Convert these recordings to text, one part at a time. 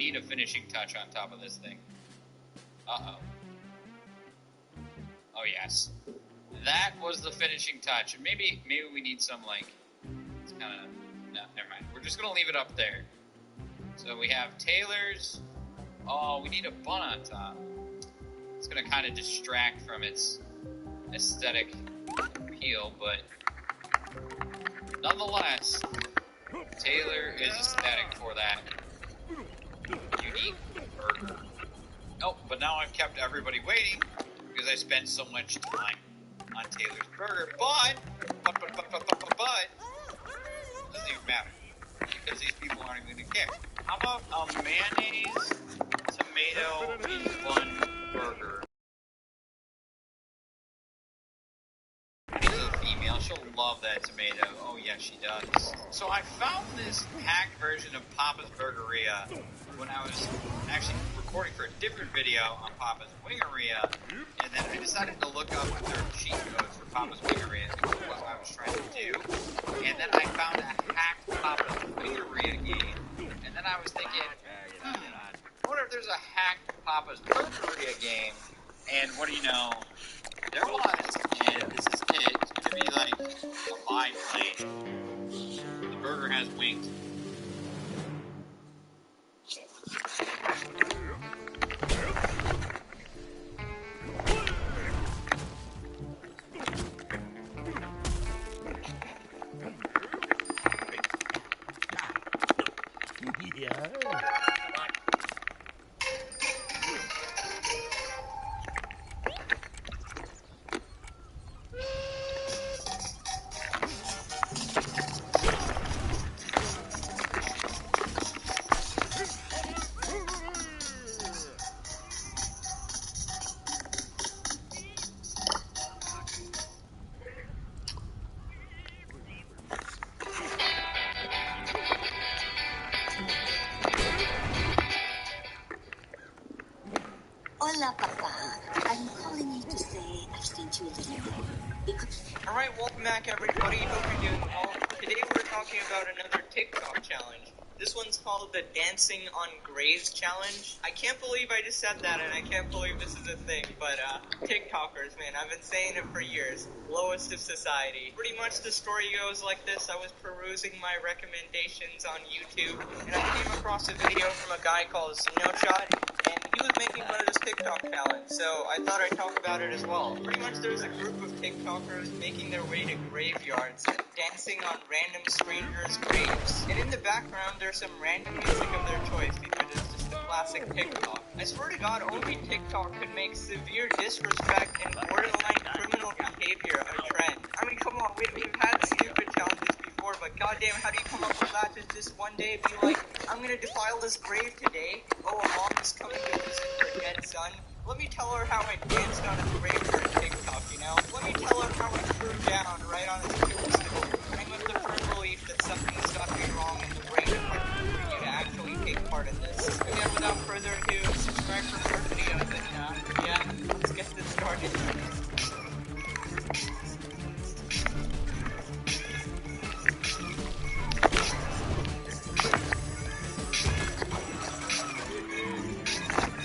need a finishing touch on top of this thing. Uh-oh. Oh, yes. That was the finishing touch. And maybe we need some, like... It's kind of... No, never mind. We're just going to leave it up there. So we have Taylor's... Oh, we need a bun on top. It's going to kind of distract from its aesthetic appeal, but... Nonetheless, Taylor is ecstatic for that unique burger. Oh, but now I've kept everybody waiting because I spent so much time on Taylor's burger. But doesn't even matter because these people aren't even going to care. How about a mayonnaise, tomato, and bun burger? She's a female. She'll love that tomato. Oh, yes, she does. So I found this hacked version of Papa's Burgeria when I was actually recording for a different video on Papa's Wingeria, and then I decided to look up their cheat codes for Papa's Wingeria, because it was what I was trying to do, and then I found a hacked Papa's Wingeria game, and then I was thinking, I wonder if there's a hacked Papa's Burgeria game, and what do you know? There was, and this is it. It's going to be like a mind plane. The burger has wings. Hola, Papa. I'm calling you to say I've sent you a little bit. Alright, welcome back everybody. Hope you're doing well. Today we're talking about another TikTok challenge. This one's called the Dancing on Graves Challenge. I can't believe I just said that, and I can't believe this is a thing, but TikTokers, man, I've been saying it for years. Lowest of society. Pretty much the story goes like this. I was perusing my recommendations on YouTube, and I came across a video from a guy called Snowshot, and he was making fun of this TikTok challenge, so I thought I'd talk about it as well. Pretty much there's a group of TikTokers making their way to graveyards, dancing on random strangers' graves. And in the background, there's some random music of their choice, because it's just a classic TikTok. I swear to God, only TikTok could make severe disrespect and borderline criminal behavior a trend. I mean, come on, we've had stupid challenges before, but goddamn, how do you come up with that to just one day be like, I'm gonna defile this grave today. Oh, a mom is coming to visit her dead son. Let me tell her how I danced on his grave for a TikTok, you know? Let me tell her how I threw down right on his tombstone. I'm of the firm belief that something's got to be wrong in the brain department for you to actually take part in this. Again, without further ado, subscribe for more videos, and yeah, let's get this started.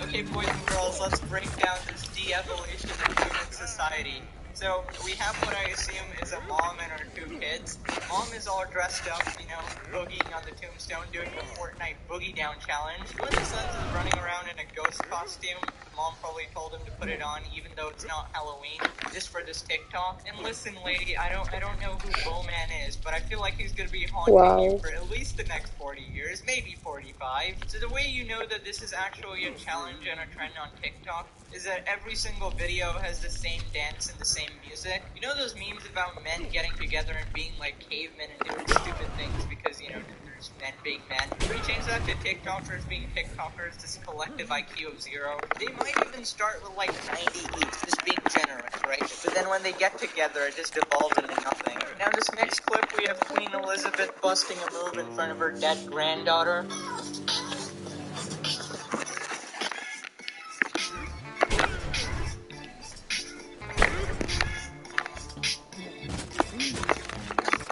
Okay, boys and girls, let's break down this de-evolution of human society. So, we have what I assume is a mom and her two kids. Mom is all dressed up, you know, boogieing on the tombstone, doing the Fortnite Boogie Down challenge. When the son is running around in a ghost costume, the mom probably told him to put it on, even though it's not Halloween, just for this TikTok. And listen, lady, I don't know who Bowman is, but I feel like he's gonna be haunting you for at least the next 40 years, maybe 45. So the way you know that this is actually a challenge and a trend on TikTok is that every single video has the same dance and the same music. You know those memes about men getting together and being like cavemen and doing stupid things because, you know, there's men being men? If we change that to TikTokers being TikTokers, this collective IQ of 0, they might even start with like 90 each, just being generous, right? But then when they get together, it just devolves into nothing. Now this next clip, we have Queen Elizabeth busting a move in front of her dead granddaughter.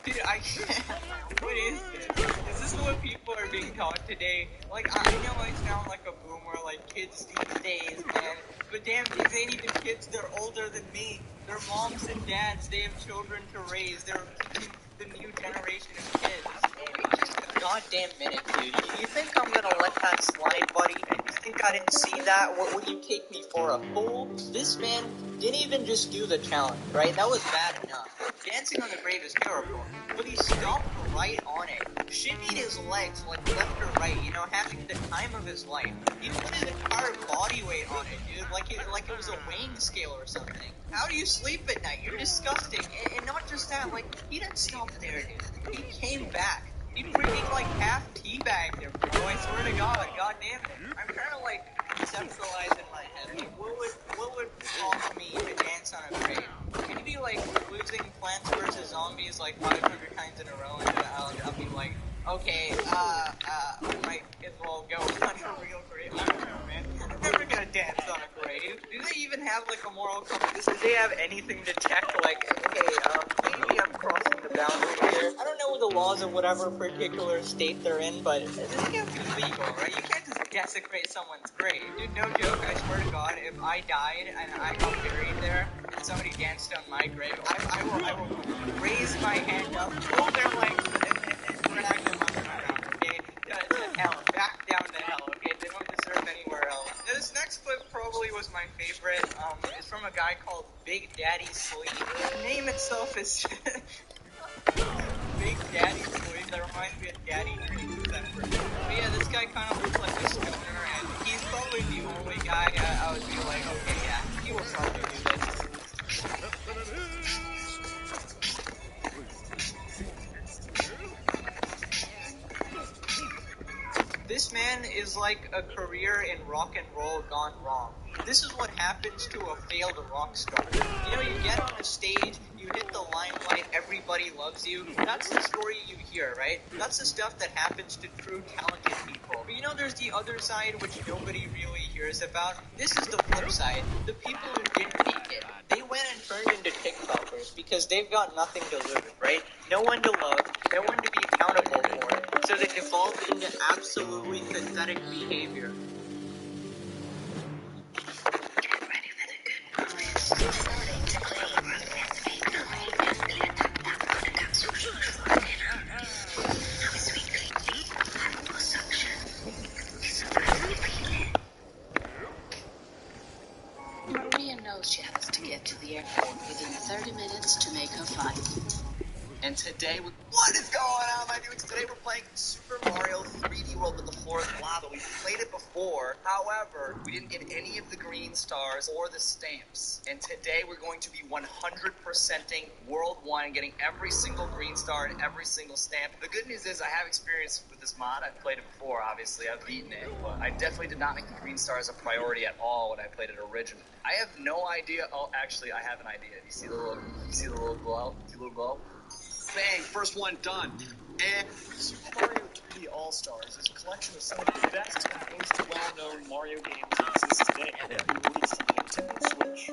Dude, I can't. What is this? Is this what people are being taught today? okay? Like, I know I sound like a boomer, like kids these days, man. But damn, these ain't even kids, they're older than me. They're moms and dads, they have children to raise. They're teaching the new generation of kids. Wait just a goddamn minute, dude. You think I'm gonna let that slide, buddy? You think I didn't see that? What would you take me for, a fool? This man didn't even just do the challenge, right? That was bad enough. Dancing on the grave is terrible. But he stomped right on it. Shimmied his legs like left or right, you know, having the time of his life. He put his entire body weight on it, dude, like it was a weighing scale or something. How do you sleep at night? You're disgusting. And not just that, like, he didn't stop there, dude. He came back. He freaking, like, half teabagged him, bro. I swear to God. God damn it. I'm trying to, like, conceptualize in my head. Like, what would prompt me to dance on a grave? Maybe, like, losing Plants vs. Zombies, like, 500 times in a row, and I'll be like, okay, we might as well go on a real grave. I don't know, man. I'm never gonna dance on a grave. Do they even have, like, a moral compass? Do they have anything to check, like, okay, maybe I'm crossing the boundary here. I don't know the laws of whatever particular state they're in, but this can't be legal, right? You can't just desecrate someone's grave. Dude, no joke, I swear to God, if I died and I got buried there, and somebody danced on my grave, I will raise my hand up, pull their legs, and drag them underground, okay? To hell, back down to hell, okay? They don't deserve anywhere else. Now, this next clip probably was my favorite. It's from a guy called Big Daddy Sleep. The name itself is Big Daddy Sleep. That reminds me of Daddy Green December. But yeah, this guy kind of looks like a stoner, and he's probably the only guy I would be like, okay, yeah, he will probably do this. This man is like a career in rock and roll gone wrong. This is what happens to a failed rock star. You know, you get on a stage, you hit the limelight, everybody loves you. That's the story you hear, right? That's the stuff that happens to true talented people. But you know, there's the other side which nobody really hears about. This is the flip side. The people who didn't make it. They went and turned into TikTokers because they've got nothing to lose, right? No one to love, no one to be accountable for it. So they devolved into absolutely pathetic behavior. Maria knows she has to get to the airport within 30 minutes to make her flight. And today, what is going on, my dudes? Today we're playing Super Mario 3D World with the floor is lava. We've played it before. However, we didn't get any of the green stars or the stamps. And today we're going to be 100%ing World 1 and getting every single green star and every single stamp. The good news is I have experience with this mod. I've played it before, obviously. I've beaten it. But I definitely did not make the green stars a priority at all when I played it originally. I have no idea. Oh, actually, I have an idea. You see the little glow? See the little glow? Bang, first one done. And Super Mario 3D All-Stars is a collection of some of the best and most well-known Mario games that exist today, released on the Nintendo Switch.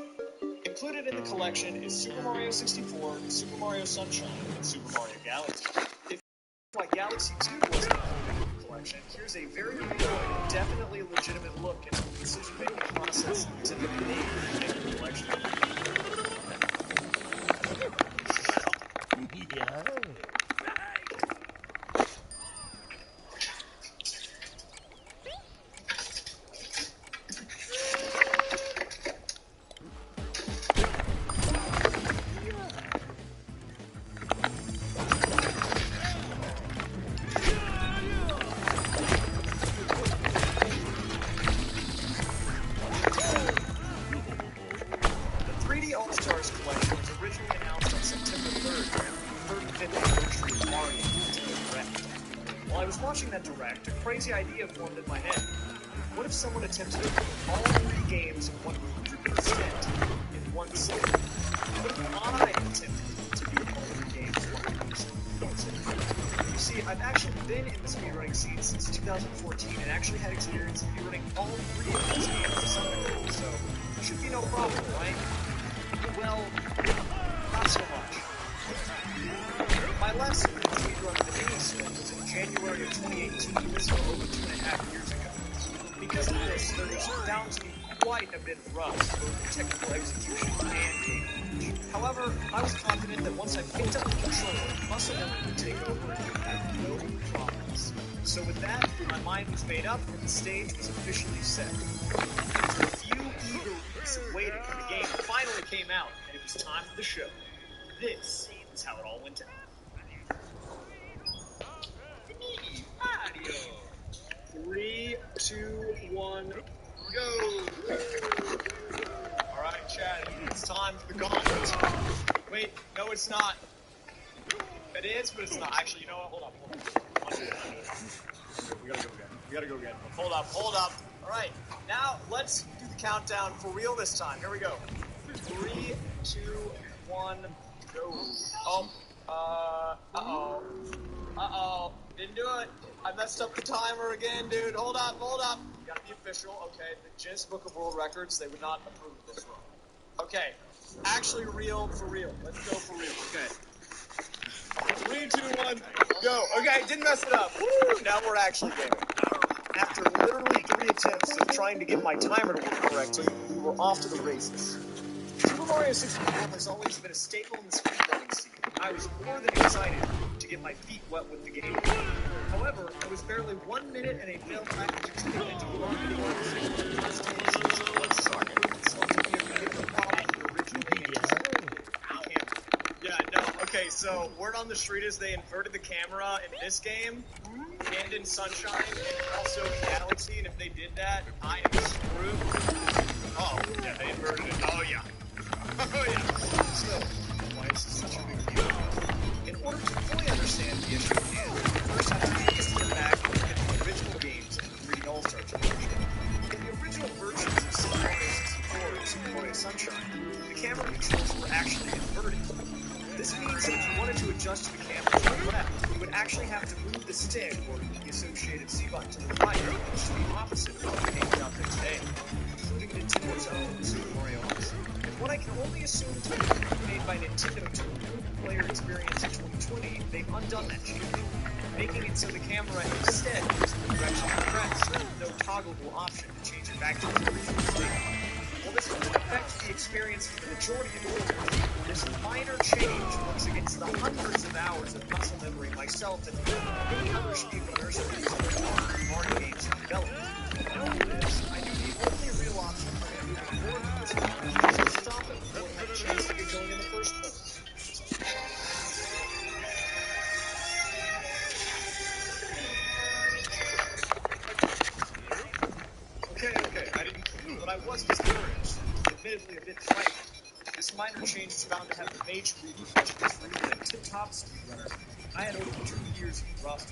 Included in the collection is Super Mario 64, Super Mario Sunshine, and Super Mario Galaxy. If why Galaxy 2 wasn't included in the collection, here's a very real and definitely legitimate look into the decision-making process to the name of the collection. Watching that direct, a crazy idea formed in my head. What if someone attempted to put all 3 games 100% in one sitting? What if I attempted to beat all 3 games 100% in one sitting? You see, I've actually been in the speedrunning scene since 2014 and actually had experience speedrunning all 3 of these games to some degree, so it should be no problem, right? Well, not so much. My my last speedrun of the mini sim was in January of 2018, so over 2.5 years ago. Because of this, there was bound to be quite a bit of rust, both in technical execution and game knowledge. However, I was confident that once I picked up the controller, muscle memory would take over and would have no problems. So with that, my mind was made up and the stage was officially set. After a few eager weeks of waiting, the game finally came out, and it was time for the show. This is how it all went down. Me, Mario. 3, 2, 1, go! Alright, Chad, it's time for the gauntlet. Wait, no it's not. It is, but it's not. Actually, you know what? Hold up. Undo it. We gotta go again. Hold up. Alright, now let's do the countdown for real this time. Here we go. 3, 2, 1, go. Uh-oh. Didn't do it. I messed up the timer again, dude. Hold up. You gotta be official. Okay, the Guinness Book of World Records, they would not approve of this wrong. Okay, actually real for real. Let's go for real. Okay. 3, 2, 1, go. Okay, didn't mess it up. Woo! Now we're actually gaming. After literally 3 attempts of trying to get my timer to work correctly, we were off to the races. Super Mario 64 has always been a staple in the speedrunning scene. I was more than excited to get my feet wet with the game. However, it was barely 1 minute and a failed package expected to belong to the Mario 64 presentation. Let's start. It's going to be a bigger problem with the original game. Yeah, no, okay, so word on the street is they inverted the camera in this game and in Sunshine and also in Galaxy, and if they did that, I am screwed. Oh, yeah, they inverted it. Oh, yeah. So, why is this such a big deal? In order to fully understand the issue at hand, we first have to take a step back and look at the original games in the 3D All-Star Collection. In the original versions of Super Mario 64 and Super Mario Sunshine, the camera controls were actually inverted. This means that if you wanted to adjust the camera to the left, you would actually have to move the stick or the associated C button to the right, which is the opposite of what games out there today, including Nintendo's own Super Mario Odyssey. And what I can only assume to be made by Nintendo to improve the player experience in 2020, they've undone that cheat, making it so the camera instead moves in the direction of the crest, with no toggleable option to change it back to its original state. While this won't affect the experience for the majority of people, this minor change works against the hundreds of hours of muscle memory myself and many other speedrunners and these other Mario games have developed. Knowing this, I knew the only real option for him to avoid this was to stop it before it had a chance to get going in the first place. Okay, I didn't, but I was discouraged, admittedly a bit frightened. This minor change is bound to have major repercussions for even a tip-top speedrunner. I had over 2 years of rust.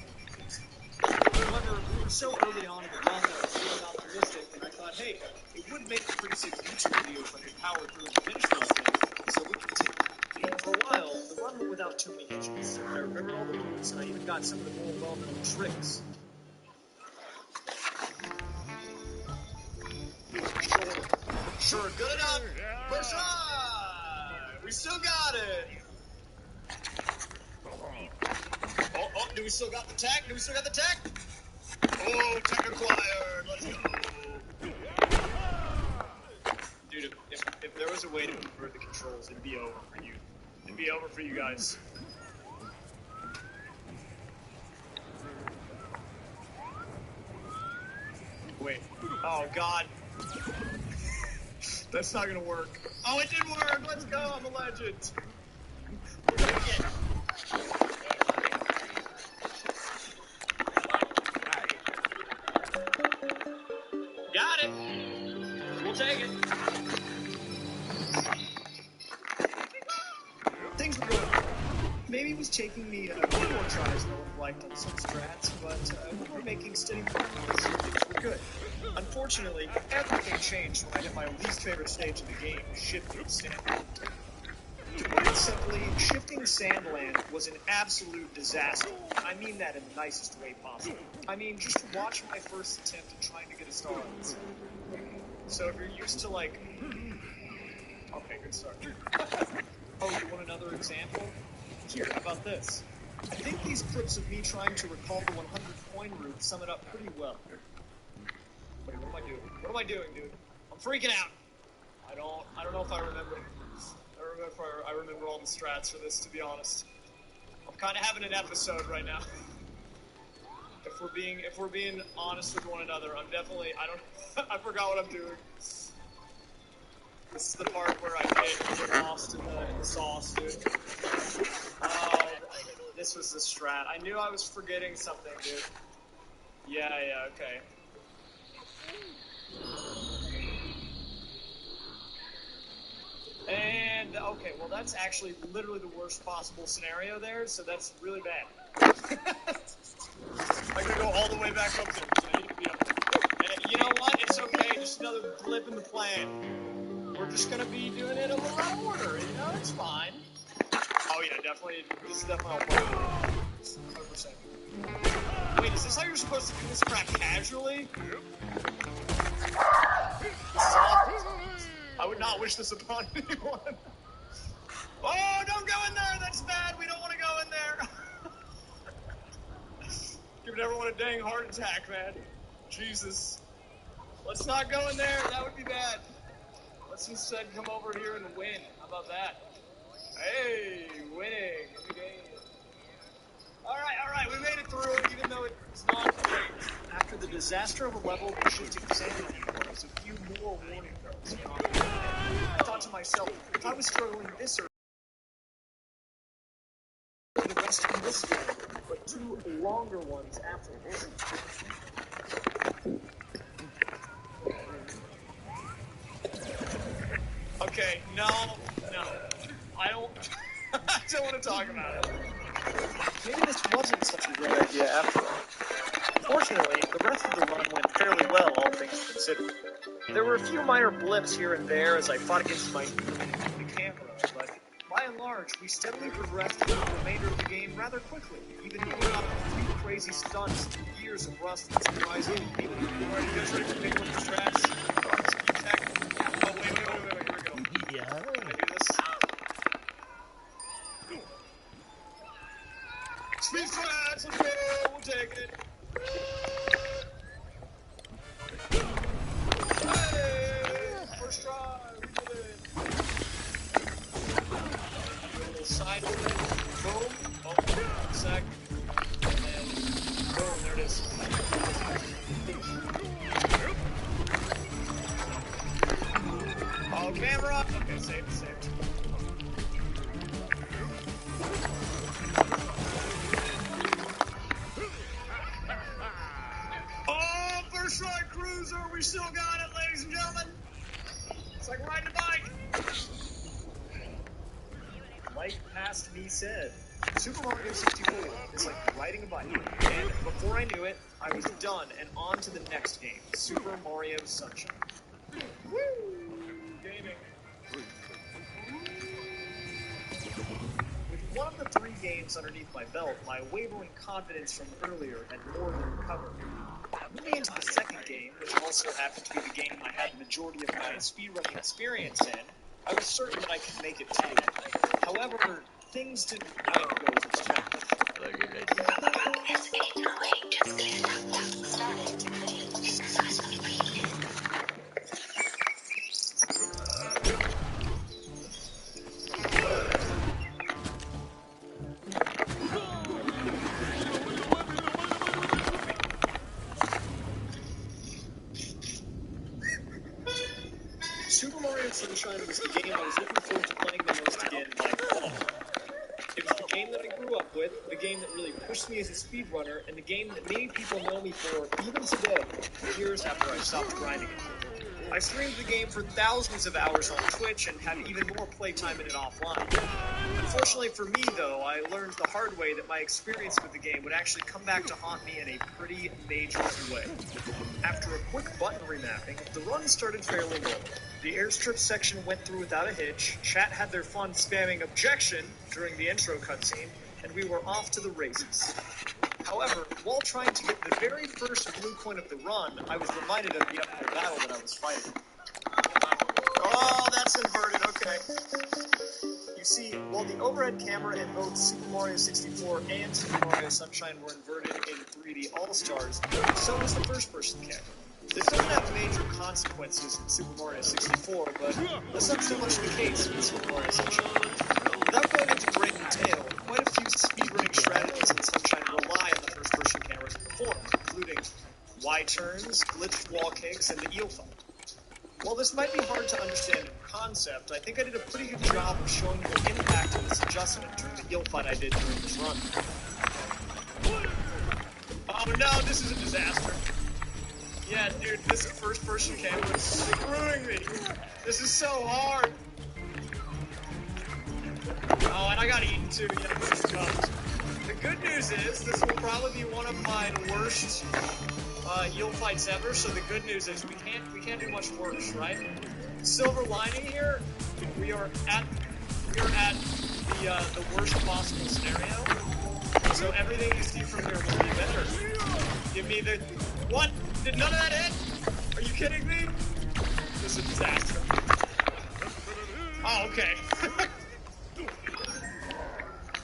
However, we were so early on in the run that I was feeling optimistic, and I thought, hey, it would make a pretty sick YouTube video if I could power through and finish this thing, so we continued. For a while, the run went without too many hitches. I remembered all the moves, and I even got some of the more well-known tricks. Sure, good enough. First try. We still got it. Oh, do we still got the tech? Oh, tech acquired. Let's go. Dude, if there was a way to convert the controls, it'd be over for you. It'd be over for you guys. Wait. Oh, God. That's not gonna work. Oh, it did work! Let's go! I'm a legend! We're gonna get... Got it! We'll take it. Things were going well. Maybe it was taking me a few more tries than I would have liked on some strats, but we were making steady progress. Things were good. Unfortunately, everything changed when I hit my least favorite stage in the game, Shifting Sandland. To put it simply, Shifting Sandland was an absolute disaster. I mean that in the nicest way possible. I mean, just watch my first attempt at trying to get a star on this. So if you're used to, like... Okay, good start. Oh, you want another example? Here, how about this? I think these clips of me trying to recall the 100 coin route sum it up pretty well. Wait, what am I doing? What am I doing, dude? I'm freaking out. I don't know if I remember. I don't remember if I remember all the strats for this, to be honest. I'm kind of having an episode right now. If we're being honest with one another, I forgot what I'm doing. This is the part where I get lost in the sauce, dude. This was the strat. I knew I was forgetting something, dude. Yeah, okay. And, okay, well, that's actually literally the worst possible scenario there, so that's really bad. I'm gonna go all the way back up there, so I need to be up there. And you know what? It's okay, just another blip in the plan. We're just gonna be doing it a little out of order, you know? It's fine. Oh, yeah, definitely. This is definitely all 100%. Wait, is this how you're supposed to do this crap casually? I would not wish this upon anyone. Oh, don't go in there! That's bad! We don't want to go in there! Giving everyone a dang heart attack, man. Jesus. Let's not go in there. That would be bad. Let's instead come over here and win. How about that? Hey, winning. New game. All right. We made it through it, even though it's not great. After the disaster of a level, the shifting sand was a few more warning bells. I thought to myself, if I was struggling this early, the rest of this game, but 2 longer ones after this. Okay, no. I don't want to talk about it. Maybe this wasn't such a great idea after all. Fortunately, the rest of the run went fairly well, all things considered. There were a few minor blips here and there as I fought against my the camera, but by and large, we steadily progressed through the remainder of the game rather quickly, even pulling off a few crazy stunts through years of rust and surprising people. Alright, you guys ready for paper with the strats? Oh, wait, here we go. Yeah. Can I do this? Speed strats, let's go, we'll take it. Hey, first try, we did it. A little side flip, boom, oh, sec, and then boom, there it is. Oh, camera! Okay, saved. Oh, first try cruiser! We still got it, ladies and gentlemen! It's like riding a bike! Like past me said, Super Mario 64 is like riding a bike. And before I knew it, I was done and on to the next game, Super Mario Sunshine. Woo! Gaming. With one of the 3 games underneath my belt, my wavering confidence from earlier had more than recovered. Moving into the second game, which also happened to be the game I had the majority of my speedrunning experience in, I was certain that I could make it too. However, things didn't quite go as expected. Escape awaiting just cleared up. Started video successfully previewed. Super Mario Sunshine was the game I was looking forward to playing the most again by far. It was the game that I grew up with, the game that really pushed me as a speedrunner, and the game that many people know me for even today, years after I stopped grinding it. I streamed the game for thousands of hours on Twitch and had even more playtime in it offline. Unfortunately for me, though, I learned the hard way that my experience with the game would actually come back to haunt me in a pretty major way. After a quick button remapping, the run started fairly normal. The airstrip section went through without a hitch, chat had their fun spamming objection during the intro cutscene, and we were off to the races. However, while trying to get the very first blue coin of the run, I was reminded of the uphill battle that I was fighting. Oh, that's inverted, okay. You see, while the overhead camera in both Super Mario 64 and Super Mario Sunshine were inverted in 3D All-Stars, so was the first-person camera. This doesn't have major consequences in Super Mario 64, but that's not so much the case in Super Mario Sunshine. Without going into great detail, quite a few speedrunning strategies in Sunshine rely on the first-person camera to perform, including Y-turns, glitched wall kicks, and the eel fight. While this might be hard to understand in concept, I think I did a pretty good job of showing the impact of this adjustment during the eel fight I did during this run. Oh no, this is a disaster. Yeah, dude, this first-person camera is screwing me. This is so hard. Oh, and I got eaten too. Yeah, this is tough. The good news is this will probably be one of my worst eel fights ever. So the good news is we can't do much worse, right? Silver lining here, we are at the worst possible scenario. So everything you see from here will be better. Give me the what? Did none of that hit? Are you kidding me? This is a disaster. Oh, okay.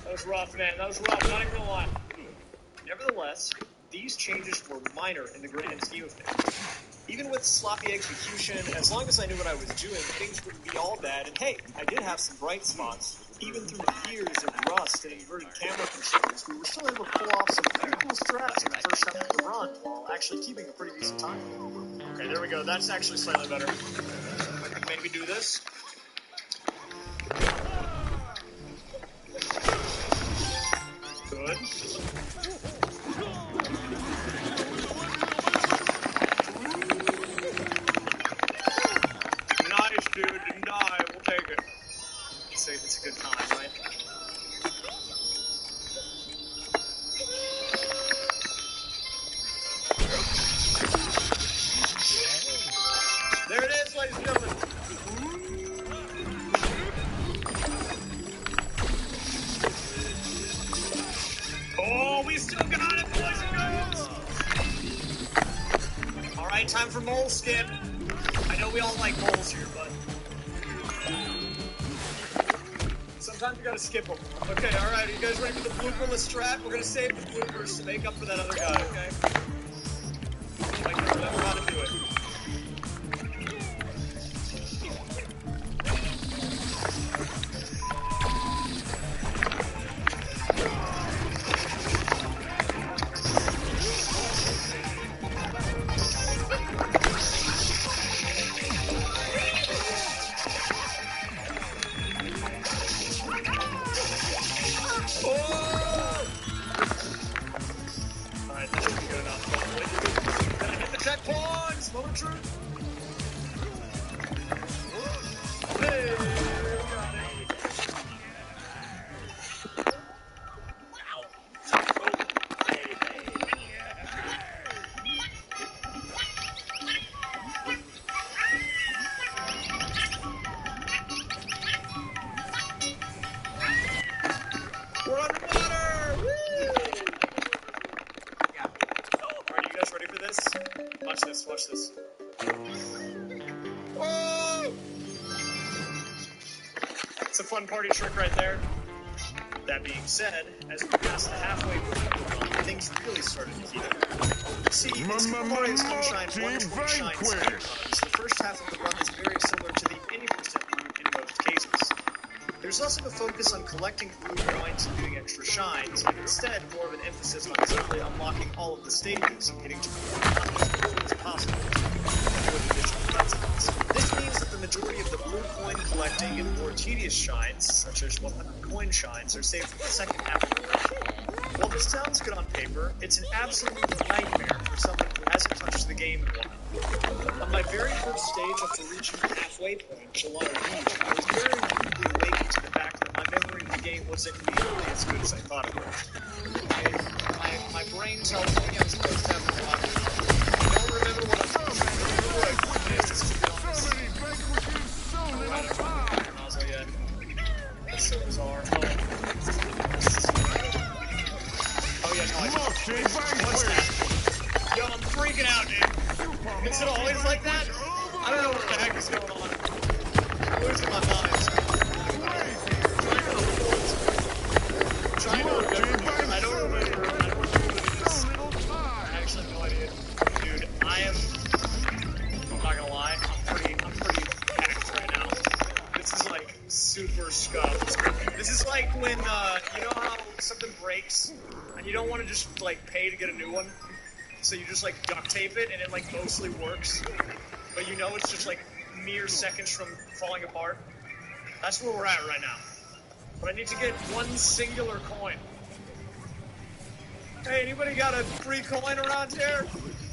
That was rough, man. That was rough. Not even gonna lie. Nevertheless, these changes were minor in the grand scheme of things. Even with sloppy execution, as long as I knew what I was doing, things wouldn't be all bad. And hey, I did have some bright spots. Even through years of rust and inverted camera controls, we were still able to pull off some pretty cool strats in the first half of the run, while actually keeping a pretty decent time. Okay, there we go. That's actually slightly better. Maybe do this. Good. Nice, dude. Didn't die. We'll take it. It's a good time, right? There it is, ladies and gentlemen. Oh, we still got it, boys and girls! Alright, time for mole skip. I know we all like moles here, but sometimes you gotta skip them. Okay, alright, are you guys ready for the blooperless strat? We're gonna save the bloopers to make up for that other guy, okay? I can remember how to do it. Alright, that should be good enough. Gotta hit the checkpoints! Moment of truth! Hey, got it. We're underwater! Woo! Alright, you guys ready for this? Watch this, watch this. Whoa! It's a fun party trick right there. That being said, as we passed the halfway point, things really started to heat up. See, in Super Mario Sunshine 120 Shine speedruns, the first half of the run is very similar to the 80% route in most cases. There's less of a focus on collecting blue points and doing extra shines, and instead more of an emphasis on simply unlocking all of the stages and getting to the point as possible to avoid additional cutscenes. This means that the majority of the blue coin collecting and more tedious shines, such as 100 coin shines, are saved for the second half of the run. While this sounds good on paper, it's an absolute nightmare for someone who hasn't touched the game in a while. On my very first stage after reaching the halfway point, Gelato Beach, I was very quickly awakened to the fact that my memory of the game wasn't nearly as good as I thought it was. My brain tells me I'm supposed to have forgotten. I don't remember what I'm supposed to That's so bizarre. Oh yeah, no, what's that? Yo, I'm freaking out, dude. Is it always like that? I don't know what the heck is going on. I'm losing my mind. get a new one. So you just, like, duct tape it, and it, like, mostly works. But you know it's just, like, mere seconds from falling apart. That's where we're at right now. But I need to get one singular coin. Hey, anybody got a free coin around here?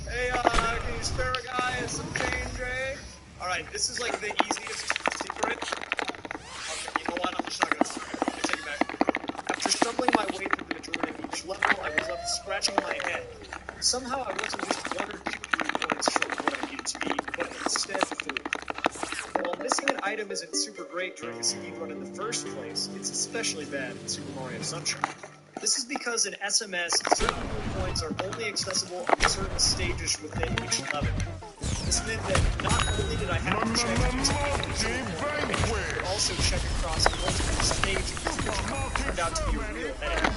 Hey, can you spare a guy some change, eh? Alright, this is, like, the easiest secret. Okay, you know what? I'm just not gonna take it back. After stumbling my way through the majority of each level, I was left scratching my head. Somehow I wasn't just 1 or 2 blue points short of what I needed to be, but instead 4. While missing an item isn't super great during a speedrun in the first place, it's especially bad in Super Mario Sunshine. This is because in SMS, certain blue points are only accessible on certain stages within each level. This meant that not only did I have to check but also check across multiple stages, which turned out to be a real headache.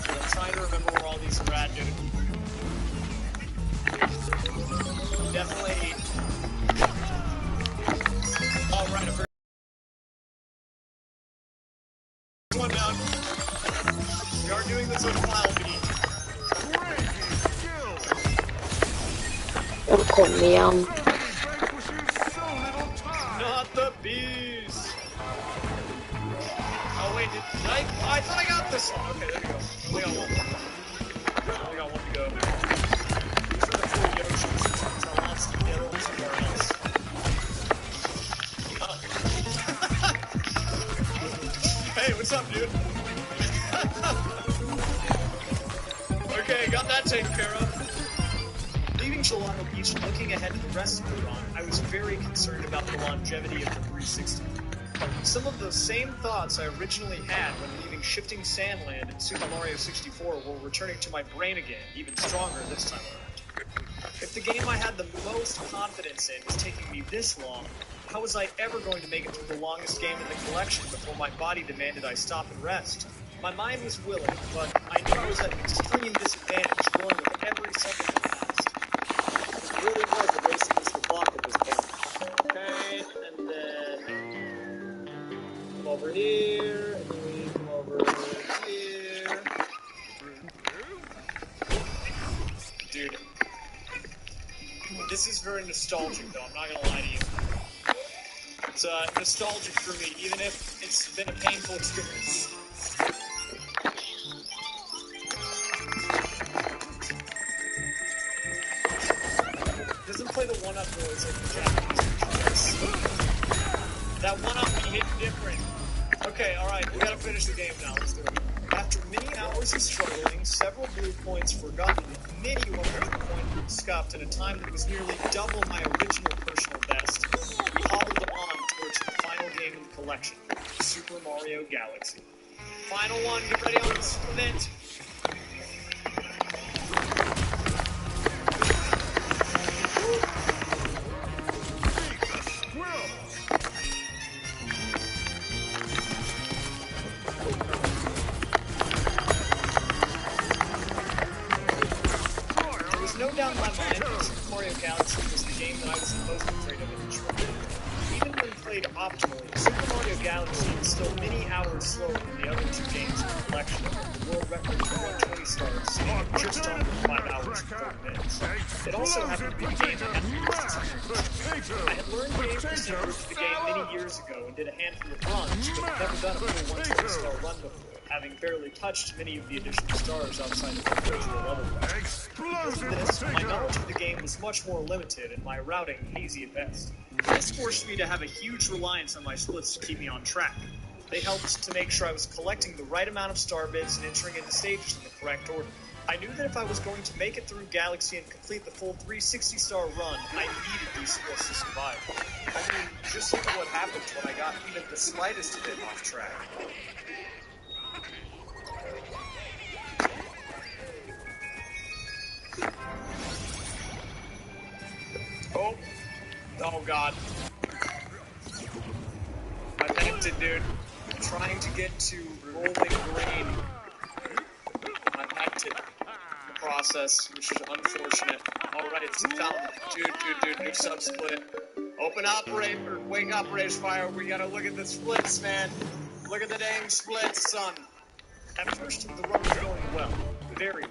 So I'm trying to remember where all these are at, dude. Definitely. Oh, right, a one down. We are doing this on file beat. คนเลี้ยง Not the bees. Oh wait, I thought I got this one. Okay, there we go. Only got one. Only got one to go. These are the 4 Yoshis. So I'll stick the other one somewhere else. Hey, what's up, dude? Okay, got that taken care of. Leaving Gelato Beach and looking ahead to the rest of the run, I was very concerned about the longevity of the 360. Some of those same thoughts I originally had when leaving Shifting Sandland in Super Mario 64 were returning to my brain again, even stronger this time around. If the game I had the most confidence in was taking me this long, how was I ever going to make it through the longest game in the collection before my body demanded I stop and rest? My mind was willing, but I knew I was at an extreme disadvantage, going with every second that passed. It really was a race against the clock at this point. Okay, and then come over here, and then we come over here. Dude, this is very nostalgic, though. I'm not gonna lie to you. It's nostalgic for me, even if it's been a painful experience. Doesn't play the one-up noise like the Japanese version. That one-up we hit different. Okay, alright, we gotta finish the game now. Let's do it. After many hours of struggling, several blue points forgotten, many 100-point groups scuffed at a time that was nearly double my original personal best, we hobbled on towards the final game in the collection, Super Mario Galaxy. Final one, get ready on the split. No doubt in my mind that Super Mario Galaxy was the game that I was the most afraid of in the trip. Even when played optimally, Super Mario Galaxy is still many hours slower than the other 2 games in the collection. The world record for 120 stars, just under 5 hours and 30 minutes. It also happened to be the game I had the most experience. I had learned game procedures for the game many years ago and did a handful of runs, but had never done a full 120 star run before, having barely touched many of the additional stars outside of the individual level. Because of this, my knowledge of the game was much more limited and my routing hazy at best. This forced me to have a huge reliance on my splits to keep me on track. They helped to make sure I was collecting the right amount of star bits and entering into stages in the correct order. I knew that if I was going to make it through Galaxy and complete the full 360-star run, I needed these splits to survive. I mean, just look at what happened when I got even the slightest bit off track. Oh god. I panicked it, dude. I'm trying to get to Rolling Green. I panicked it in the process, which is unfortunate. Alright, it's a fountain. Dude, new sub-split. Open operator, wake operators fire. We gotta look at the splits, man. Look at the dang splits, son. At first, the run was going well. Very well.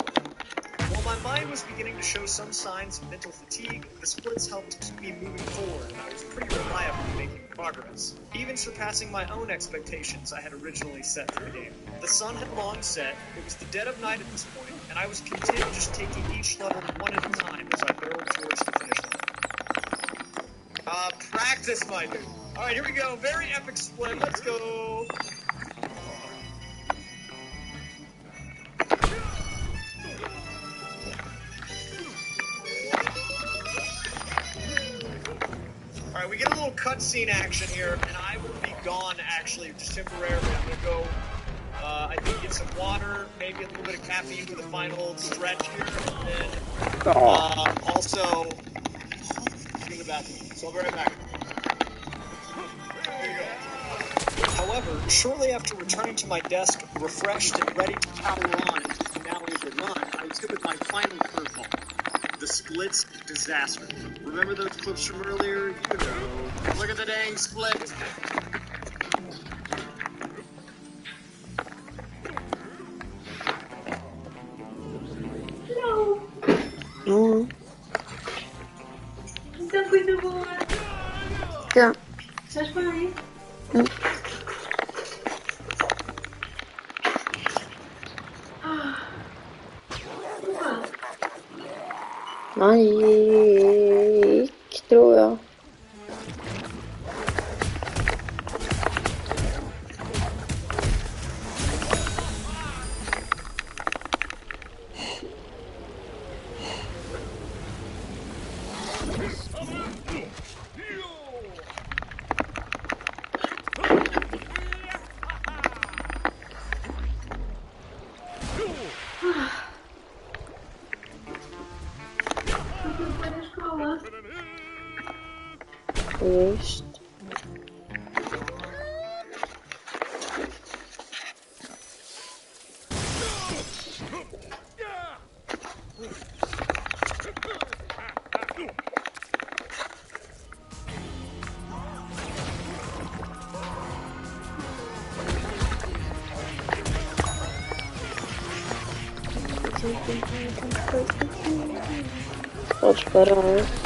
While my mind was beginning to show some signs of mental fatigue, the splits helped keep me moving forward, and I was pretty reliably making progress, even surpassing my own expectations I had originally set for the game. The sun had long set, it was the dead of night at this point, and I was content just taking each level one at a time as I barreled towards the finish line. Practice, my dude. Alright, here we go. Very epic split. Let's go. Alright, we get a little cutscene action here, and I will be gone, actually, just temporarily. I'm going to go, I think, get some water, maybe a little bit of caffeine for the final stretch here, and then also go to the bathroom. So I'll be right back. There you go. However, shortly after returning to my desk, refreshed and ready to power on into the finale of the run, I was hit with my final curveball. The splits disaster. Remember those clips from earlier? You know. Look at the dang split. No. ¿Qué? ¿Estás por ahí? Han gick, tror jag. Visst. Pode parar.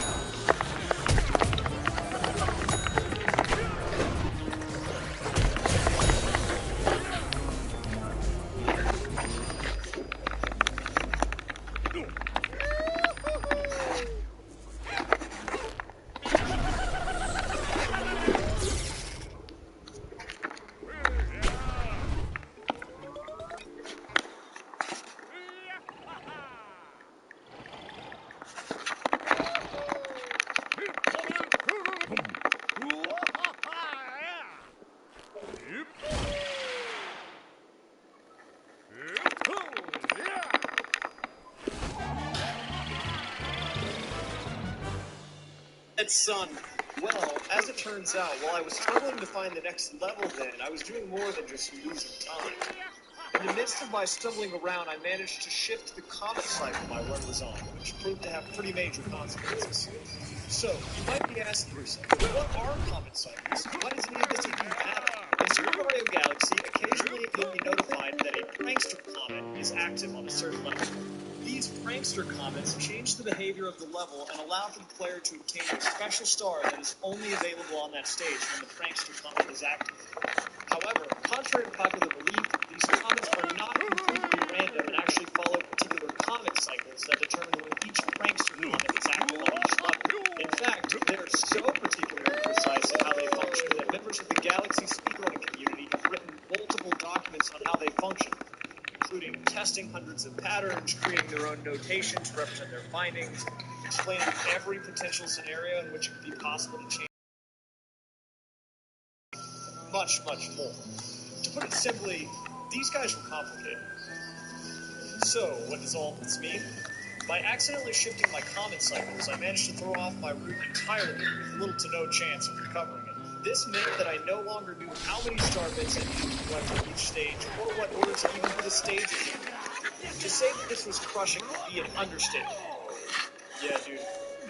Son. Well, as it turns out, while I was struggling to find the next level then, I was doing more than just losing time. In the midst of my stumbling around, I managed to shift the comet cycle my run was on, which proved to have pretty major consequences. So, you might be asking yourself, what are comet cycles? Why does any of this even matter? In Super Mario Galaxy, occasionally you'll be notified that a prankster comet is active on a certain level. These prankster comets change the behavior of the level and allow for the player to obtain a special star that is only available on that stage when the prankster comet is active. However, contrary to popular belief, these comets are not completely random and actually follow particular comet cycles that determine when each prankster comet is active on each level. In fact, they are so particular and precise in how they function that members of the Galaxy speedrunning community have written multiple documents on how they function, including testing hundreds of patterns, creating their own notation to represent their findings, explaining every potential scenario in which it could be possible to change. Much, much more. To put it simply, these guys were complicated. So, what does all this mean? By accidentally shifting my comet cycles, I managed to throw off my route entirely with little to no chance of recovering it. This meant that I no longer knew how many star bits I needed to collect for each stage, or what order to even do the stages in. To say that this was crushing would be an understatement. Yeah, dude,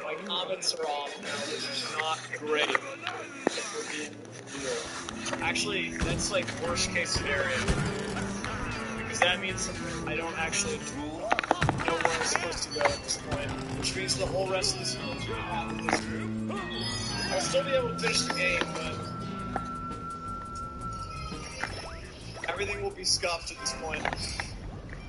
my comments are off now, which is not great. If we're being real. Actually, that's like worst case scenario. Because that means I don't actually know where I'm supposed to go at this point, which means the whole rest of this film is going to happen this room. I'll still be able to finish the game, but everything will be scuffed at this point.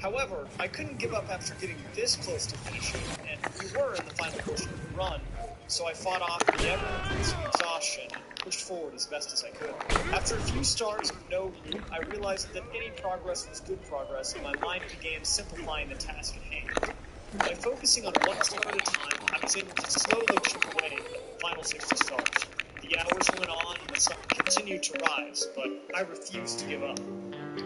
However, I couldn't give up after getting this close to finishing, and we were in the final portion of the run, so I fought off the ever-increasing exhaustion and pushed forward as best as I could. After a few stars of no loot, I realized that any progress was good progress, and my mind began simplifying the task at hand. By focusing on one star at a time, I was able to slowly chip away at the final 60 stars. The hours went on, and the sun continued to rise, but I refused to give up.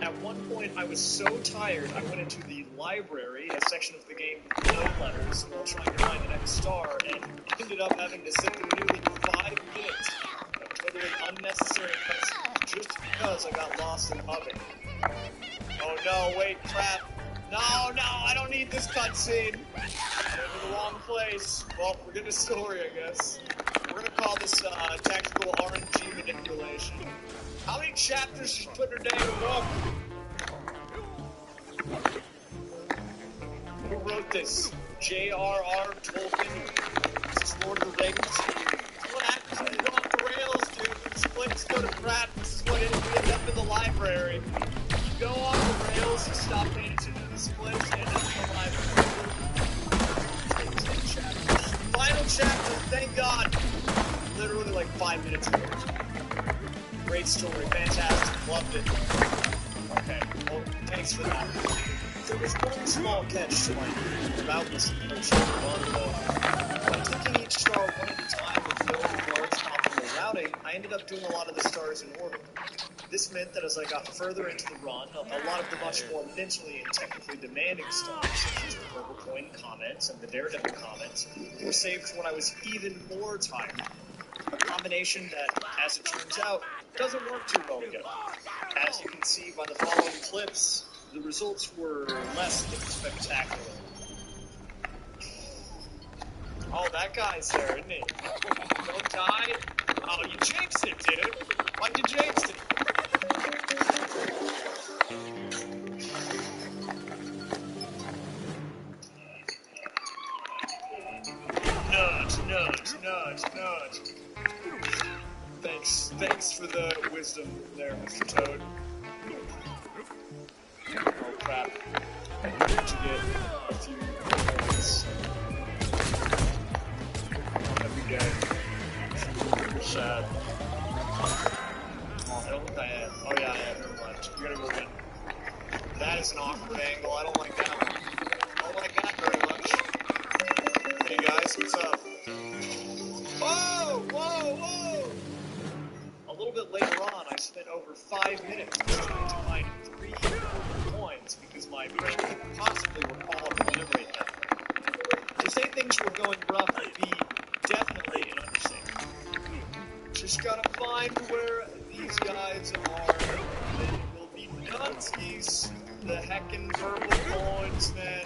At one point, I was so tired, I went into the library, a section of the game with no letters, while trying to find the next star, and ended up having to sit through nearly 5 minutes of totally unnecessary cutscenes just because I got lost in hubbing. Oh no, wait, crap. No, I don't need this cutscene. I'm in the wrong place. Well, we're getting a story, I guess. We're gonna call this tactical RNG manipulation. How many chapters does she put in her damn book? Who wrote this? J.R.R. Tolkien? This is Lord of the Rings? What happens when you go off the rails, dude? Splits go to crap. This is what it is. We end up in the library. You go off the rails, you stop paying attention to the splits, and end up in the library. 10 chapters. Final chapter, thank God. Literally like 5 minutes ago. Great story, fantastic, loved it. Okay, well, thanks for that. There was one small catch to my about this approach to the run, though. By taking each star one at a time with no regards to optimal routing, I ended up doing a lot of the stars in order. This meant that as I got further into the run, a lot of the much more mentally and technically demanding stars, such as the Purple Coin comments and the Daredevil comments, were saved when I was even more tired. A combination that, as it turns out, doesn't work too well together. As you can see by the following clips, the results were less than spectacular. Oh, that guy's there, isn't he? Don't die. Oh, you jinxed it, dude. Why'd you jinx it? Nudge. Thanks for the wisdom there, Mr. Toad. Oh crap. I need to get a few points. I'm gonna be dead. Sad. Oh, I don't think I am. Oh yeah, I am. Never mind. You're gonna go in. That is an awkward angle. I don't like that one. I don't like that very much. Hey guys, what's up? Whoa! A little bit later on, I spent over 5 minutes trying to find 3 coins because my brain couldn't possibly recall how to enumerate them. To say things were going rough would be definitely an understatement. Just gotta find where these guys are, then we'll be nutskies. The heckin' purple coins, man.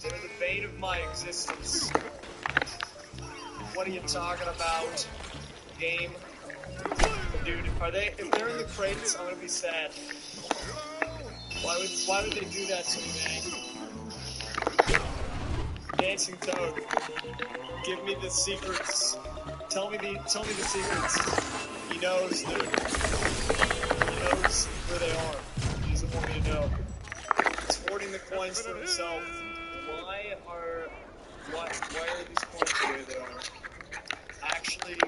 They're the bane of my existence. What are you talking about, game? Dude, if they're in the crates, I'm gonna be sad. Why would they do that to me, man? Dancing Toad, give me the secrets. Tell me the secrets. He knows, dude. He knows where they are. He doesn't want me to know. He's hoarding the coins for himself. Why are these